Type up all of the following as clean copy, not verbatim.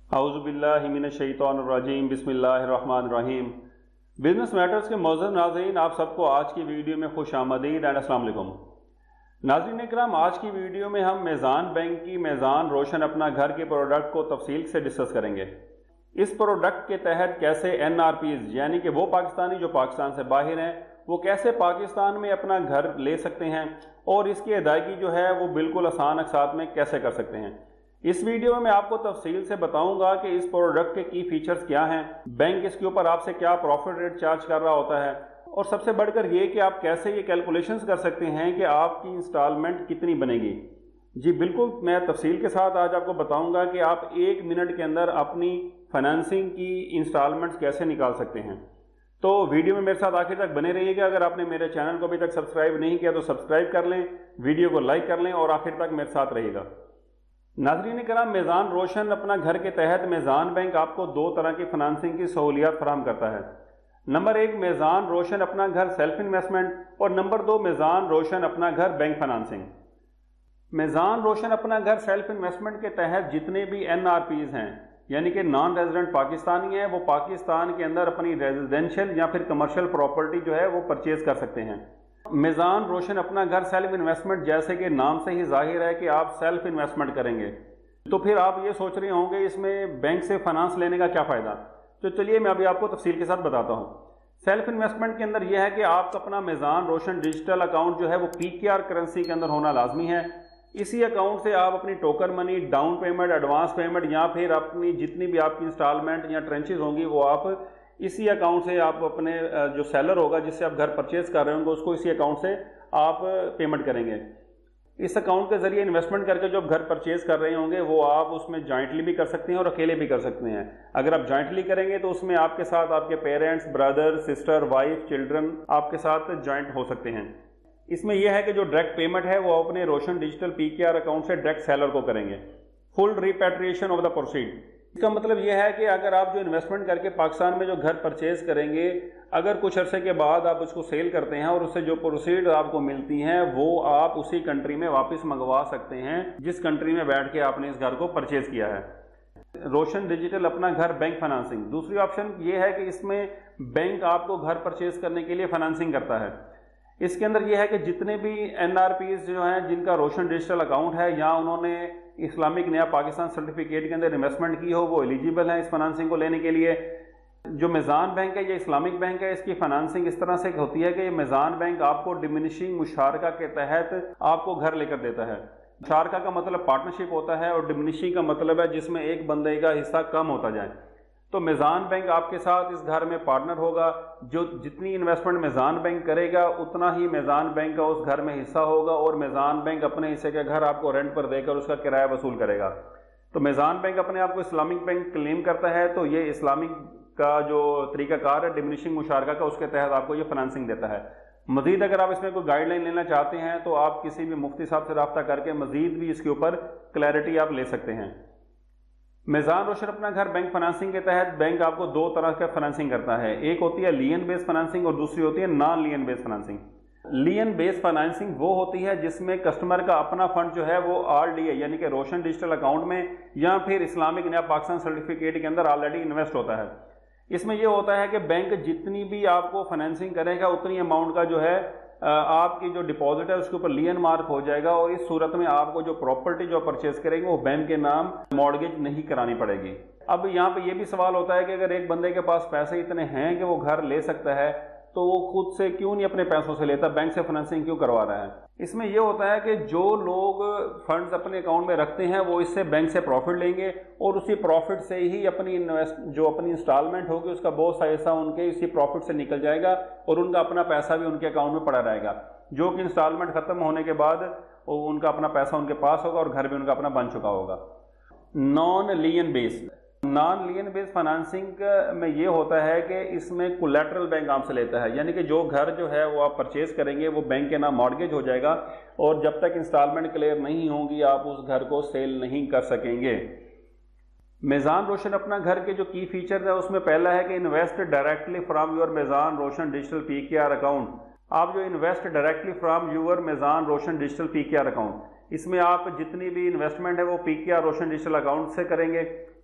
اعوذ باللہ من الشیطان الرجیم بسم اللہ الرحمن الرحیم۔ بزنس میٹرز کے معزز ناظرین، آپ سب کو آج کی ویڈیو میں خوش آمدید اینڈ السلام علیکم۔ ناظرین اکرام، آج کی ویڈیو میں ہم میزان بینک کی میزان روشن اپنا گھر کے پروڈکٹ کو تفصیل سے ڈسکس کریں گے۔ اس پروڈکٹ کے تحت کیسے NRPs یعنی کہ وہ پاکستانی جو پاکستان سے باہر ہیں وہ کیسے پاکستان میں اپنا گھر لے سکتے ہیں اور اس کی ادائیگی جو ہے وہ بالکل آسان اقساط میں کیسے کر سکتے ہیں۔ اس ویڈیو میں آپ کو تفصیل سے بتاؤں گا کہ اس پروڈکٹ کے کی فیچرز کیا ہیں، بینک اس کے اوپر آپ سے کیا پروفٹ ریٹ چارج کر رہا ہوتا ہے، اور سب سے بڑھ کر یہ کہ آپ کیسے یہ کیلکولیشنز کر سکتے ہیں کہ آپ کی انسٹالمنٹ کتنی بنے گی۔ جی بالکل، میں تفصیل کے ساتھ آج آپ کو بتاؤں گا کہ آپ 1 منٹ کے اندر اپنی فائنانسنگ کی انسٹالمنٹس کیسے نکال سکتے ہیں۔ تو ویڈیو میں میرے ساتھ آخر تک بنے رہیے گا۔ اگر آپ نے میرے چینل کو ابھی تک سبسکرائب نہیں کیا تو سبسکرائب کر لیں، ویڈیو کو لائک کر لیں اور آخر تک میرے ساتھ رہیے گا۔ ناظرین کرام، میزان روشن اپنا گھر کے تحت میزان بینک آپ کو 2 طرح کی فنانسنگ کی سہولیات فراہم کرتا ہے۔ نمبر 1 میزان روشن اپنا گھر سیلف انویسٹمنٹ، اور نمبر 2 میزان روشن اپنا گھر بینک فنانسنگ۔ میزان روشن اپنا گھر سیلف انویسٹمنٹ کے تحت جتنے بھی NRPs ہیں یعنی کہ نان ریزیڈنٹ پاکستانی ہیں، وہ پاکستان کے اندر اپنی ریزیڈینشل یا پھر کمرشل پراپرٹی جو ہے وہ پرچیز کر سکتے ہیں۔ میزان روشن اپنا گھر سیلف انویسٹمنٹ، جیسے کہ نام سے ہی ظاہر ہے کہ آپ سیلف انویسٹمنٹ کریں گے، تو پھر آپ یہ سوچ رہے ہوں گے اس میں بینک سے فائنانس لینے کا کیا فائدہ۔ تو چلیے میں ابھی آپ کو تفصیل کے ساتھ بتاتا ہوں۔ سیلف انویسٹمنٹ کے اندر یہ ہے کہ آپ کا اپنا میزان روشن ڈیجیٹل اکاؤنٹ جو ہے وہ PKR کرنسی کے اندر ہونا لازمی ہے۔ اسی اکاؤنٹ سے آپ اپنی ٹوکن منی، ڈاؤن پیمنٹ، ایڈوانس پیمنٹ یا پھر اپنی جتنی بھی آپ کی انسٹالمنٹ یا ٹرنچز ہوں گی وہ آپ اسی اکاؤنٹ سے، آپ اپنے جو سیلر ہوگا جس سے آپ گھر پرچیز کر رہے ہوں گے اس کو اسی اکاؤنٹ سے آپ پیمنٹ کریں گے۔ اس اکاؤنٹ کے ذریعے انویسٹمنٹ کر کے جو آپ گھر پرچیز کر رہے ہوں گے وہ آپ اس میں جوائنٹلی بھی کر سکتے ہیں اور اکیلے بھی کر سکتے ہیں۔ اگر آپ جوائنٹلی کریں گے تو اس میں آپ کے ساتھ آپ کے parents, brother, sister, wife, children آپ کے ساتھ جوائنٹ ہو سکتے ہیں۔ اس میں یہ ہے کہ جو ڈائریکٹ پیمنٹ ہے وہ اپنے روشن ڈیجیٹل PKR اکاؤنٹ سے ڈائریکٹ سیلر کو کریں گے۔ فل ریپیٹریشن آف دا پروسیڈ، اس کا مطلب یہ ہے کہ اگر آپ جو انویسٹمنٹ کر کے پاکستان میں جو گھر پرچیز کریں گے، اگر کچھ عرصے کے بعد آپ اس کو سیل کرتے ہیں اور اس سے جو پروسیڈ آپ کو ملتی ہیں وہ آپ اسی کنٹری میں واپس منگوا سکتے ہیں جس کنٹری میں بیٹھ کے آپ نے اس گھر کو پرچیز کیا ہے۔ روشن ڈیجیٹل اپنا گھر بینک فائنانسنگ، دوسری آپشن یہ ہے کہ اس میں بینک آپ کو گھر پرچیز کرنے کے لیے فائنانسنگ کرتا ہے۔ اس کے اندر یہ ہے کہ جتنے بھی NRPs جو ہیں جن کا روشن ڈیجیٹل اکاؤنٹ ہے یا انہوں نے اسلامک نیا پاکستان سرٹیفکیٹ کے اندر انویسٹمنٹ کی ہو وہ ایلیجیبل ہیں اس فائنانسنگ کو لینے کے لیے۔ جو میزان بینک ہے یا اسلامک بینک ہے، اس کی فائنانسنگ اس طرح سے ہوتی ہے کہ یہ میزان بینک آپ کو ڈمینشنگ مشارکہ کے تحت آپ کو گھر لے کر دیتا ہے۔ مشارکہ کا مطلب پارٹنرشپ ہوتا ہے اور ڈمینشنگ کا مطلب ہے جس میں ایک بندے کا حصہ کم ہوتا جائے۔ تو میزان بینک آپ کے ساتھ اس گھر میں پارٹنر ہوگا، جو جتنی انویسٹمنٹ میزان بینک کرے گا اتنا ہی میزان بینک کا اس گھر میں حصہ ہوگا اور میزان بینک اپنے حصے کا گھر آپ کو رینٹ پر دے کر اس کا کرایہ وصول کرے گا۔ تو میزان بینک اپنے آپ کو اسلامک بینک کلیم کرتا ہے، تو یہ اسلامک کا جو طریقہ کار ہے ڈمینشنگ مشارکہ کا، اس کے تحت آپ کو یہ فائنانسنگ دیتا ہے۔ مزید اگر آپ اس میں کوئی گائیڈ لائن لینا چاہتے ہیں تو آپ کسی بھی مفتی صاحب سے رابطہ کر کے مزید بھی اس کے اوپر کلیئرٹی آپ لے سکتے ہیں۔ میزان روشن اپنا گھر بینک فائنانسنگ کے تحت بینک آپ کو 2 طرح کا فائنانسنگ کرتا ہے، ایک ہوتی ہے لین بیس فائنانسنگ اور دوسری ہوتی ہے نان لین بیس فائنانسنگ۔ لین بیس فائنانسنگ وہ ہوتی ہے جس میں کسٹمر کا اپنا فنڈ جو ہے وہ RDA یعنی کہ روشن ڈیجیٹل اکاؤنٹ میں یا پھر اسلامک نیا پاکستان سرٹیفکیٹ کے اندر آلریڈی انویسٹ ہوتا ہے۔ اس میں یہ ہوتا ہے کہ بینک جتنی بھی آپ کو فائنانسنگ کرے گا اتنی اماؤنٹ کا جو ہے آپ کی جو ڈپازٹ ہے اس کے اوپر لین مارک ہو جائے گا، اور اس صورت میں آپ کو جو پراپرٹی جو پرچیز کریں گے وہ بینک کے نام مارگیج نہیں کرانی پڑے گی۔ اب یہاں پہ یہ بھی سوال ہوتا ہے کہ اگر ایک بندے کے پاس پیسے اتنے ہیں کہ وہ گھر لے سکتا ہے تو وہ خود سے کیوں نہیں اپنے پیسوں سے لیتا، بینک سے فائنانسنگ کیوں کروا رہا ہے؟ اس میں یہ ہوتا ہے کہ جو لوگ فنڈز اپنے اکاؤنٹ میں رکھتے ہیں وہ اس سے بینک سے پروفٹ لیں گے اور اسی پروفٹ سے ہی اپنی انسٹالمنٹ ہوگی اس کا بہت سا حصہ ان کے اسی پروفٹ سے نکل جائے گا اور ان کا اپنا پیسہ بھی ان کے اکاؤنٹ میں پڑا رہے گا، جو کہ انسٹالمنٹ ختم ہونے کے بعد ان کا اپنا پیسہ ان کے پاس ہوگا اور گھر بھی ان کا اپنا بن چکا ہوگا۔ نان لین بیس فائنانسنگ میں یہ ہوتا ہے کہ اس میں کولیٹرل بینک آپ سے لیتا ہے، یعنی کہ جو گھر جو ہے وہ آپ پرچیز کریں گے وہ بینک کے نام مارگیج ہو جائے گا اور جب تک انسٹالمنٹ کلیئر نہیں ہوں گی آپ اس گھر کو سیل نہیں کر سکیں گے۔ میزان روشن اپنا گھر کے جو کی فیچر ہے اس میں پہلا ہے کہ انویسٹ ڈائریکٹلی فرام یور میزان روشن ڈیجیٹل PKR اکاؤنٹ۔ آپ جو انویسٹ ڈائریکٹلی فرام یور میزان روشن ڈیجیٹل PKR اکاؤنٹ، اس میں آپ جتنی بھی انویسٹمنٹ ہے وہ PKR روشن ڈیجیٹل اکاؤنٹ سے کریں گے۔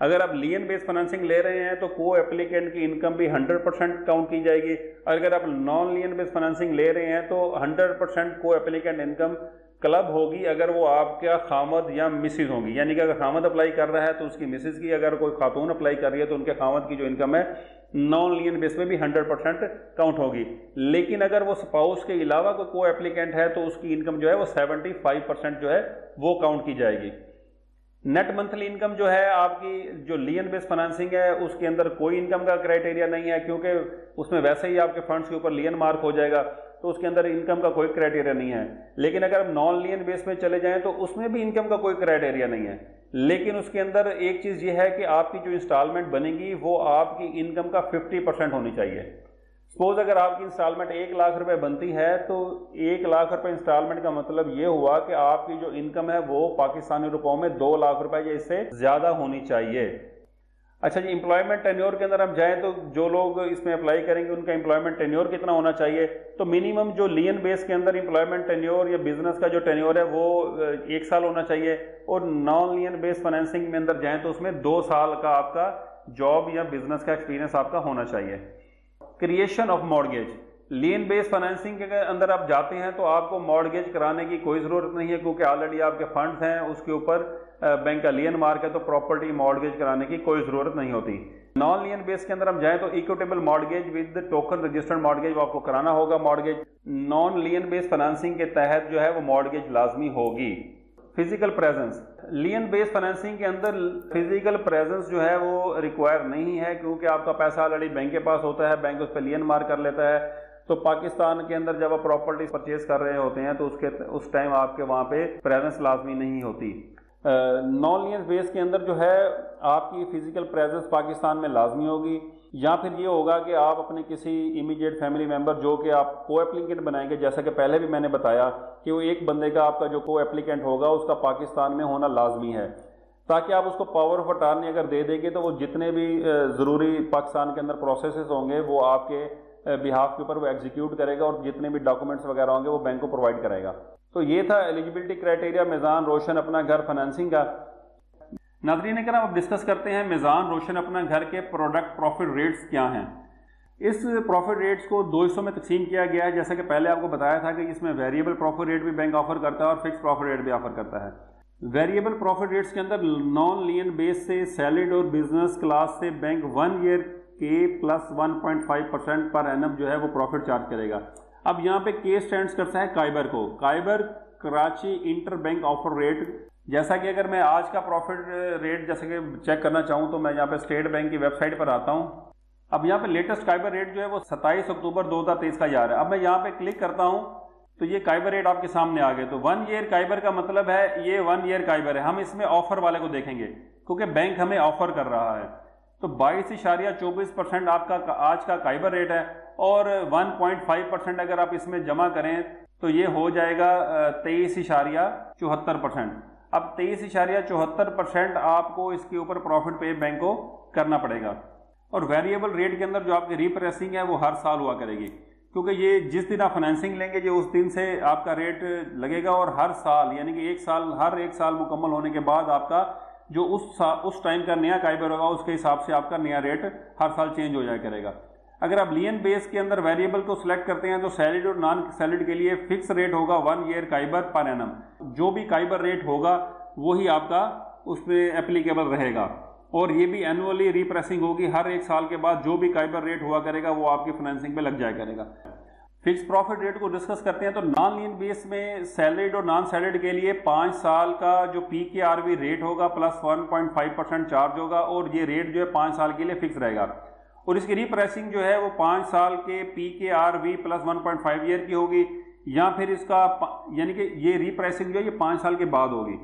اگر آپ لین بیس فائنینسنگ لے رہے ہیں تو کو اپلیکینٹ کی انکم بھی 100% کاؤنٹ کی جائے گی. اگر آپ نان لین بیس فائنینسنگ لے رہے ہیں تو 100% کو اپلیکینٹ انکم کلب ہوگی اگر وہ آپ کا خامد یا مسز ہوں گی. یعنی کہ اگر خامد اپلائی کر رہا ہے تو اس کی مسز کی، اگر کوئی خاتون اپلائی کر رہی ہے تو ان کے خامد کی جو انکم ہے نان لین بیس میں بھی 100% کاؤنٹ ہوگی. لیکن اگر وہ سپاؤس کے علاوہ کوئی کو اپلیکینٹ ہے تو اس کی انکم جو ہے وہ 75% جو ہے وہ کاؤنٹ کی جائے گی. نیٹ منتھلی انکم جو ہے آپ کی جو لین بیس فائنینسنگ ہے اس کے اندر کوئی انکم کا کرائٹیریا نہیں ہے، کیونکہ اس میں ویسے ہی آپ کے فنڈس کے اوپر لین مارک ہو جائے گا تو اس کے اندر انکم کا کوئی کرائٹیریا نہیں ہے. لیکن اگر آپ نان لین بیس میں چلے جائیں تو اس میں بھی انکم کا کوئی کرائٹیریا نہیں ہے. لیکن اس کے اندر ایک چیز یہ ہے کہ آپ کی جو انسٹالمنٹ بنے گی وہ آپ کی انکم کا 50% ہونی چاہیے. سپوز اگر آپ کی انسٹالمنٹ 1 لاکھ روپے بنتی ہے تو 1 لاکھ روپے انسٹالمنٹ کا مطلب یہ ہوا کہ آپ کی جو انکم ہے وہ پاکستانی روپوں میں 2 لاکھ روپے یا اس سے زیادہ ہونی چاہیے. اچھا جی، امپلائمنٹ ٹینیور کے اندر ہم جائیں تو جو لوگ اس میں اپلائی کریں گے ان کا امپلائمنٹ ٹینیور کتنا ہونا چاہیے؟ تو منیمم جو لین بیس کے اندر امپلائمنٹ ٹینیور یا بزنس کا جو ٹینیور ہے وہ 1 سال ہونا چاہیے، اور نان لین بیس فائنینسنگ میں اندر جائیں تو اس میں 2 سال کا آپ کا جاب یا بزنس کا ایکسپیرینس آپ کا ہونا چاہیے. Creation of mortgage, lien base financing کے اندر آپ جاتے ہیں تو آپ کو مارگیج کرانے کی کوئی ضرورت نہیں ہے، کیونکہ آلریڈی آپ کے فنڈز ہیں اس کے اوپر بینک کا لین مارک ہے تو پراپرٹی مارگیج کرانے کی کوئی ضرورت نہیں ہوتی. نان لین بیس کے اندر ہم جائیں تو equitable mortgage with token registered mortgage آپ کو کرانا ہوگا. Mortgage non lien base financing کے تحت جو ہے وہ مارگیج لازمی ہوگی. Physical presence, lien base financing کے اندر فزیکل پریزنس جو ہے وہ ریکوائر نہیں ہے، کیونکہ آپ کا پیسہ آلریڈی بینک کے پاس ہوتا ہے، بینک اس پہ لین مارک کر لیتا ہے. تو پاکستان کے اندر جب آپ پراپرٹی پرچیز کر رہے ہوتے ہیں تو اس ٹائم آپ کے وہاں پہ پریزنس لازمی نہیں ہوتی. نان لین بیس کے اندر جو ہے آپ کی فزیکل پریزنس پاکستان میں لازمی ہوگی، یا پھر یہ ہوگا کہ آپ اپنے کسی امیڈیٹ فیملی ممبر جو کہ آپ کو اپلیکینٹ بنائیں گے، جیسا کہ پہلے بھی میں نے بتایا کہ وہ ایک بندے کا آپ کا جو کو اپلیکینٹ ہوگا اس کا پاکستان میں ہونا لازمی ہے، تاکہ آپ اس کو پاور آف اٹارنی اگر دے دیں گے تو وہ جتنے بھی ضروری پاکستان کے اندر پروسیسز ہوں گے وہ آپ کے بہاف کے اوپر وہ ایگزیکیوٹ کرے گا، اور جتنے بھی ڈاکومنٹس وغیرہ ہوں گے وہ بینک کو پرووائڈ کرے گا. تو یہ تھا ایلیجیبلٹی کرائٹیریا میزان روشن اپنا گھر فائنینسنگ کا. ناظرین کرام، اب ڈسکس کرتے ہیں میزان روشن اپنا گھر کے پروڈکٹ پروفٹ ریٹس کیا ہیں. اس پروفٹ ریٹس کو 2 حصوں میں تقسیم کیا گیا ہے، جیسا کہ پہلے آپ کو بتایا تھا کہ اس میں ویریبل پروفٹ ریٹ بھی بینک آفر کرتا ہے اور فکس پروفٹ ریٹ بھی آفر کرتا ہے. ویریبل پروفٹ ریٹس کے اندر نان لین بیس سے سیلڈ اور بزنس کلاس سے بینک 1 ایئر کے پلس 1.5% پر اینم جو ہے وہ پروفٹ چارج کرے گا. اب یہاں پہ کیس سٹینڈز کرتا ہے کائبر کو، KIBOR Karachi inter bank offer rate. جیسا کہ اگر میں آج کا پروفٹ ریٹ جیسے کہ چیک کرنا چاہوں تو میں یہاں پہ اسٹیٹ بینک کی ویب سائٹ پر آتا ہوں. اب یہاں پہ لیٹسٹ کائبر ریٹ جو ہے وہ 27 اکتوبر 2023 کا جا رہا ہے. اب میں یہاں پہ کلک کرتا ہوں تو یہ کائبر ریٹ آپ کے سامنے آ گئے. تو 1 ایئر کائبر کا مطلب ہے یہ 1 ایئر کائبر ہے. ہم اس میں آفر والے کو دیکھیں گے کیونکہ بینک ہمیں آفر کر رہا ہے. تو 22.24% آپ کا آج کا کائبر ریٹ ہے، اور 1.5% اگر آپ اس میں جمع کریں تو یہ ہو جائے گا 23.74%. اب 23.74% آپ کو اس کے اوپر پروفٹ پے بینک کو کرنا پڑے گا. اور ویریبل ریٹ کے اندر جو آپ کی ریپریسنگ ہے وہ ہر سال ہوا کرے گی، کیونکہ یہ جس دن آپ فائنینسنگ لیں گے یہ اس دن سے آپ کا ریٹ لگے گا، اور ہر سال یعنی کہ ہر ایک سال مکمل ہونے کے بعد آپ کا جو اس ٹائم کا نیا کائبر ہوگا اس کے حساب سے آپ کا نیا ریٹ ہر سال چینج ہو جایا کرے گا. اگر آپ لین بیس کے اندر ویریبل کو سلیکٹ کرتے ہیں تو سیلڈ اور نان سیلڈ کے لیے فکس ریٹ ہوگا 1 ایئر کائبر پر اینم. جو بھی کائبر ریٹ ہوگا وہی آپ کا اس میں اپلیکیبل رہے گا، اور یہ بھی اینولی ریپریسنگ ہوگی. ہر ایک سال کے بعد جو بھی کائبر ریٹ ہوا کرے گا وہ آپ کی فائنینسنگ پہ لگ جایا کرے گا. فکس پروفٹ ریٹ کو ڈسکس کرتے ہیں تو نان لین بیس میں سیلڈ اور نان سیلڈ کے لیے 5 سال کا جو پی کے آر وی ریٹ ہوگا پلس 1.5% چارج ہوگا، اور یہ ریٹ جو ہے 5 سال کے لیے فکس رہے گا. اور اس کی ریپریسنگ جو ہے وہ 5 سال کے پی کے آر وی پلس 1.5 ایئر کی ہوگی، یا پھر اس کا یعنی کہ یہ ریپریسنگ جو ہے یہ 5 سال کے بعد ہوگی.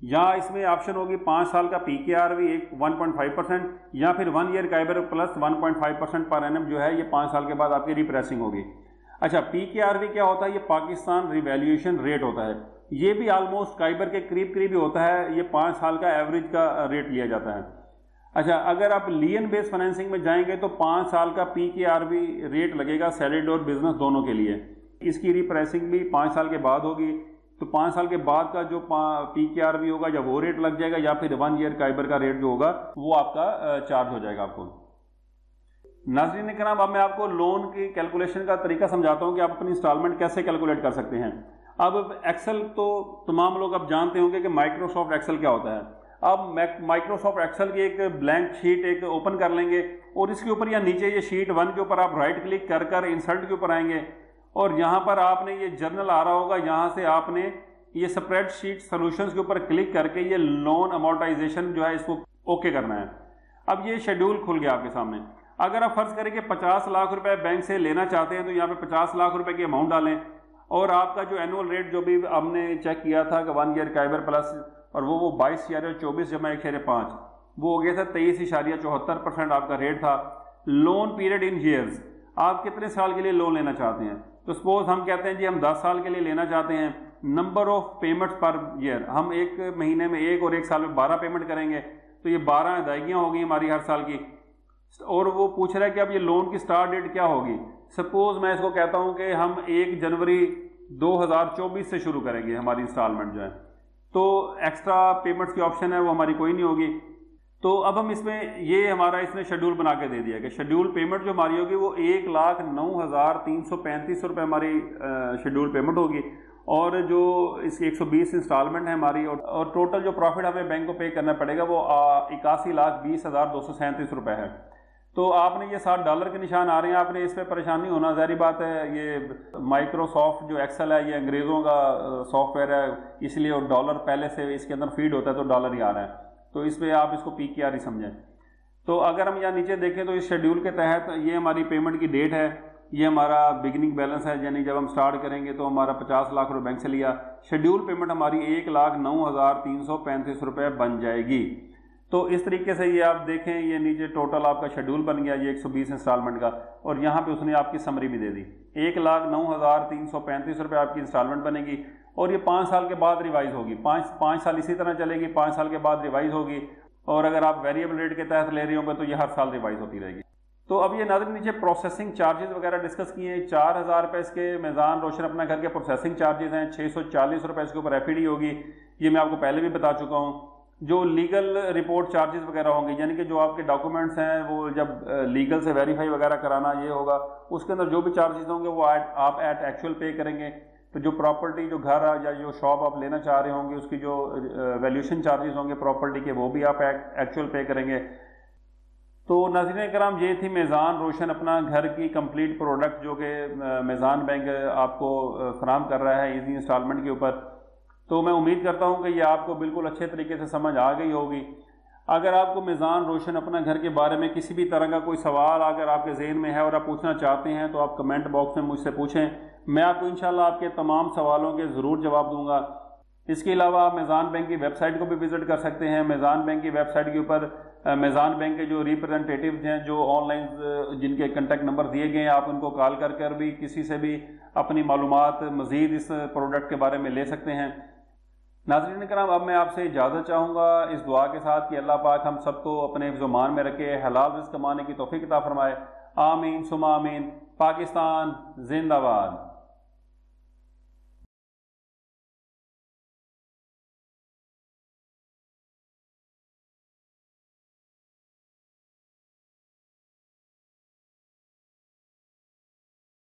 یا اس میں آپشن ہوگی 5 سال کا پی کے آر وی 1.5%، یا پھر 1 ایئر کائبر پلس 1.5% پر اینم جو ہے یہ 5 سال کے بعد آپ کی ریپریسنگ ہوگی. اچھا، پی کے آر وی کیا ہوتا ہے؟ یہ پاکستان ریویلیوشن ریٹ ہوتا ہے. یہ بھی آلموسٹ کائبر کے قریب ہی ہوتا ہے. یہ 5 سال کا ایوریج کا ریٹ لیا جاتا ہے. اچھا، اگر آپ لین بیس فائنینسنگ میں جائیں گے تو 5 سال کا پی کے آر وی ریٹ لگے گا سیلڈ اور بزنس دونوں کے لیے. اس کی ریپریسنگ بھی 5 سال کے بعد ہوگی. تو 5 سال کے بعد کا جو PKRB ہوگا یا وہ ریٹ لگ جائے گا یا پھر 1 ایئر کائبر کا ریٹ جو ہوگا وہ آپ کا چارج ہو جائے گا آپ کو۔ ناظرین کرام، اب میں آپ کو لون کی کیلکولیشن کا طریقہ سمجھاتا ہوں کہ آپ اپنی انسٹالمنٹ کیسے کیلکولیٹ کر سکتے ہیں۔ اب ایکسل تو تمام لوگ اب جانتے ہوں گے کہ مائکروسافٹ ایکسل کیا ہوتا ہے۔ اب مائکروسافٹ ایکسل کی ایک بلینک شیٹ ایک اوپن کر لیں گے اور اس کے اوپر یا نیچے یہ شیٹ 1 کے اوپر آپ رائٹ کلک کر کر انسرٹ کے اوپر آئیں گے اور یہاں پر آپ نے یہ جرنل آ رہا ہوگا، یہاں سے آپ نے یہ اسپریڈ شیٹ سولوشنز کے اوپر کلک کر کے یہ لون امورٹائزیشن جو ہے اس کو اوکے کرنا ہے۔ اب یہ شیڈول کھل گیا آپ کے سامنے۔ اگر آپ فرض کریں کہ 50 لاکھ روپے بینک سے لینا چاہتے ہیں تو یہاں پہ 50 لاکھ روپے کی اماؤنٹ ڈالیں اور آپ کا جو اینول ریٹ جو بھی ہم نے چیک کیا تھا کہ 1 ایئر کائبر پلس اور وہ 22.24 جمع 1.5 وہ ہو گیا تھا 23.74% آپ کا ریٹ تھا۔ لون پیریڈ ان ایئرز، آپ کتنے سال کے لیے لون لینا چاہتے ہیں؟ تو سپوز ہم کہتے ہیں جی ہم 10 سال کے لیے لینا چاہتے ہیں۔ Number of payments per year, ہم ایک مہینے میں 1 اور 1 سال میں 12 پیمنٹ کریں گے تو یہ 12 ادائیگیاں ہوگی ہماری ہر سال کی۔ اور وہ پوچھ رہا ہے کہ اب یہ لون کی سٹارٹ ڈیٹ کیا ہوگی۔ سپوز میں اس کو کہتا ہوں کہ ہم 1 جنوری 2024 سے شروع کریں گے ہماری انسٹالمنٹ جو ہے، تو ایکسٹرا پیمنٹس کی آپشن ہے وہ ہماری کوئی نہیں ہوگی۔ تو اب ہم اس میں یہ ہمارا اس نے شیڈول بنا کے دے دیا کہ شیڈول پیمنٹ جو ہماری ہوگی وہ 1,09,335 روپے ہماری شیڈول پیمنٹ ہوگی اور جو اس کی 120 انسٹالمنٹ ہے ہماری اور ٹوٹل جو پروفٹ ہمیں بینک کو پے کرنا پڑے گا وہ 81,20,237 روپے ہے۔ تو آپ نے یہ $60 کے نشان آ رہے ہیں، آپ نے اس پہ پریشانی ہونا ظاہری بات ہے، یہ مائکروسافٹ جو ایکسل ہے یہ انگریزوں کا سافٹ ویئر ہے اس لیے اور ڈالر پہلے سے اس کے اندر فیڈ ہوتا ہے تو ڈالر ہی آ رہا ہے، تو اس پہ آپ اس کو PKR ہی سمجھیں۔ تو اگر ہم یہاں نیچے دیکھیں تو اس شیڈول کے تحت یہ ہماری پیمنٹ کی ڈیٹ ہے، یہ ہمارا بگننگ بیلنس ہے، یعنی جب ہم سٹارٹ کریں گے تو ہمارا 50 لاکھ روپے بینک سے لیا، شیڈول پیمنٹ ہماری 1,09,335 روپے بن جائے گی۔ تو اس طریقے سے یہ آپ دیکھیں یہ نیچے ٹوٹل آپ کا شیڈول بن گیا یہ 120 انسٹالمنٹ کا، اور یہاں پہ اس نے آپ کی سمری بھی دے دی۔ 1,09,335 روپے آپ کی انسٹالمنٹ بنے گی اور یہ 5 سال کے بعد ریوائز ہوگی، 5 سال اسی طرح چلے گی، 5 سال کے بعد ریوائز ہوگی، اور اگر آپ ویریبل ریٹ کے تحت لے رہے ہوں گے تو یہ ہر سال ریوائز ہوتی رہے گی۔ تو اب یہ ناظرین نیچے پروسیسنگ چارجز وغیرہ ڈسکس کیے ہیں۔ 4,000 روپے اس کے میزان روشن اپنا گھر کے پروسیسنگ چارجز ہیں، 640 روپے اس کے اوپر FED ہوگی، یہ میں آپ کو پہلے بھی بتا چکا ہوں۔ جو لیگل رپورٹ چارجز وغیرہ ہوں گے، یعنی کہ جو آپ کے ڈاکومنٹس ہیں وہ جب لیگل سے ویریفائی وغیرہ کرانا یہ ہوگا، اس کے اندر جو بھی چارجز ہوں گے وہ آپ ایٹ ایکچوئل پے کریں گے۔ تو جو پراپرٹی جو گھر یا جو شاپ آپ لینا چاہ رہے ہوں گے اس کی جو ویلیوشن چارجز ہوں گے پراپرٹی کے وہ بھی آپ ایکچوئل پے کریں گے۔ تو ناظرین کرام یہ تھی میزان روشن اپنا گھر کی کمپلیٹ پروڈکٹ جو کہ میزان بینک آپ کو فراہم کر رہا ہے ایزی انسٹالمنٹ کے اوپر۔ تو میں امید کرتا ہوں کہ یہ آپ کو بالکل اچھے طریقے سے سمجھ آ گئی ہوگی۔ اگر آپ کو میزان روشن اپنا گھر کے بارے میں کسی بھی طرح کا کوئی سوال اگر آپ کے ذہن میں ہے اور آپ پوچھنا چاہتے ہیں تو آپ کمنٹ باکس میں مجھ سے پوچھیں، میں آپ کو انشاءاللہ آپ کے تمام سوالوں کے ضرور جواب دوں گا۔ اس کے علاوہ آپ میزان بینک کی ویب سائٹ کو بھی وزٹ کر سکتے ہیں۔ میزان بینک کی ویب سائٹ کے اوپر میزان بینک کے جو ریپرزنٹیٹیوز ہیں جو آن لائن جن کے کنٹیکٹ نمبر دیے گئے ہیں آپ ان کو کال کر کر بھی کسی سے بھی اپنی معلومات مزید اس پروڈکٹ کے بارے میں لے سکتے ہیں۔ ناظرین کرام اب میں آپ سے اجازت چاہوں گا اس دعا کے ساتھ کہ اللہ پاک ہم سب کو اپنے حفظ و امان میں رکھے، حلال رزق کمانے کی توفیق عطا فرمائے۔ آمین ثم آمین۔ پاکستان زندہ باد۔